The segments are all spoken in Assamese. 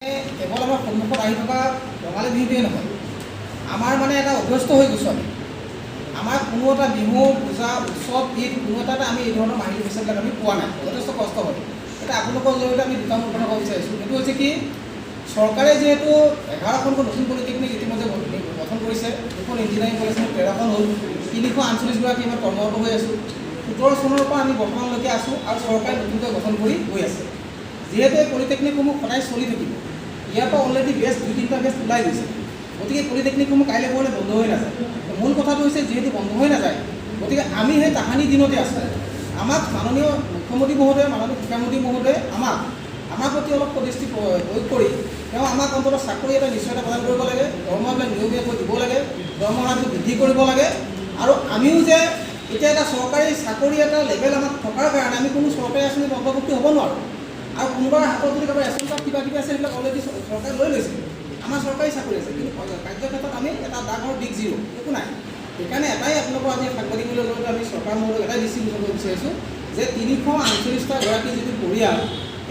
কেৱল আমাৰ সন্মুখত আহি থকা ৰঙালী বিহুটোৱেই নহয়, আমাৰ মানে এটা অভ্যস্ত হৈ গৈছোঁ আমি। আমাৰ কোনো এটা বিহু পূজা উৎসৱ ঈদ কোনো এটা আমি এই ধৰণৰ মাহিলী পইচাবিলাক আমি পোৱা নাই, যথেষ্ট কষ্ট হয়। এতিয়া আপোনালোকৰ জৰিয়তে আমি দুটা কথা ক'ব বিচাৰিছোঁ। সেইটো হৈছে কি, চৰকাৰে যিহেতু 11খনকৈ নতুন পলিটেকনিক ইতিমধ্যে গঠন কৰিছে, 2খন ইঞ্জিনিয়াৰিং কলেজ 13খন হ'ল, 348গৰাকী আমি কৰ্মৰত হৈ আছোঁ। 17 চনৰ পৰা আমি বৰ্তমানলৈকে আছোঁ আৰু চৰকাৰে নতুনকৈ গঠন কৰি গৈ আছে। যিহেতু এই পলিটেকনিকসমূহ সদায় চলি থাকিব, ইয়াৰ পৰা অলৰেডি বেষ্ট 2-3টা বেষ্ট ওলাই গৈছে, গতিকে পলিটেকনিকসমূহ কাইলৈ পৰলৈ বন্ধ হৈ নাযায়। মূল কথাটো হৈছে যিহেতু বন্ধ হৈ নাযায়, গতিকে আমি সেই তাহানি দিনতে আছোঁ। আমাক মাননীয় মুখ্যমন্ত্ৰী মহোদয়, মাননীয় শিক্ষামন্ত্ৰী মহোদয়ে আমাৰ প্ৰতি অলপ সদৃষ্টি প্ৰয়োগ কৰি তেওঁ আমাক অন্ততঃ চাকৰি এটা নিশ্চয়তা প্ৰদান কৰিব লাগে, দৰমহাবিলাক নিয়মীয়াকৈ দিব লাগে, দৰমহাটো বৃদ্ধি কৰিব লাগে। আৰু আমিও যে এতিয়া এটা চৰকাৰী চাকৰি এটা লেভেল আমাক থকাৰ কাৰণে আমি কোনো চৰকাৰী আঁচনিত অন্তৰ্ভুক্তি হ'ব নোৱাৰোঁ। আৰু কোনোবাৰ হাতত যদি কাৰোবাৰ ৰেচন কাৰ্ড কিবা আছে সেইবিলাক অলৰেডি চৰকাৰে লৈ লৈছে, আমাৰ চৰকাৰী চাকৰি আছে, কিন্তু কাৰ্যক্ষেত্ৰত আমি এটা ডাঙৰ বিগ জিৰ' একো নাই। সেইকাৰণে এটাই আপোনালোকৰ আজি সাংবাদিকৰ জৰিয়তে আমি চৰকাৰ মহোদয়ক এটাই দৃষ্টি কৰিব বিচাৰিছোঁ যে 348গৰাকী যিটো পৰিয়াল,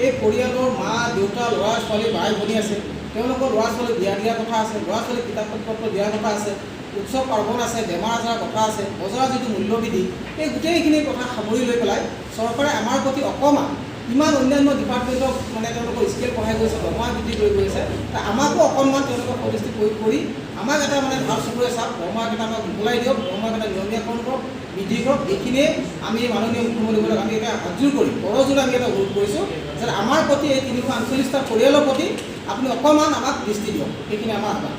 এই পৰিয়ালৰ মা দেউতা ল'ৰা ছোৱালী বাই ভনী আছে, তেওঁলোকৰ ল'ৰা ছোৱালী বিয়া দিয়াৰ কথা আছে, ল'ৰা ছোৱালী কিতাপ পত্ৰ দিয়াৰ কথা আছে, উৎসৱ পাৰ্বণ আছে, বেমাৰ আজাৰৰ কথা আছে, বজাৰৰ যিটো মূল্যবৃদ্ধি, এই গোটেইখিনি কথা সামৰি লৈ পেলাই চৰকাৰে আমাৰ প্ৰতি অকণমান ইমান অন্যান্য ডিপাৰ্টমেণ্টক মানে তেওঁলোকৰ স্কেল বঢ়াই গৈছে, দৰমহা বৃদ্ধি কৰি গৈছে, আমাকো অকণমান তেওঁলোকৰ সদৃষ্টি প্ৰয়োগ কৰি আমাক এটা মানে ভাল চকুৰে চাওক, দৰমহাকেইটা আমাক মোকলাই দিয়ক, দৰমহাকেইটা নিয়মীয়াকৰণ কৰক, বৃদ্ধি কৰক। এইখিনিয়ে আমি মাননীয় মুখ্যমন্ত্ৰীক আমি এটা আজোৰ কৰি কৰজোৰে আমি এটা অনুৰোধ কৰিছোঁ যে আমাৰ প্ৰতি এই 348টা পৰিয়ালৰ প্ৰতি আপুনি অকণমান আমাক দৃষ্টি দিয়ক, সেইখিনি আমাৰ আহ্বান।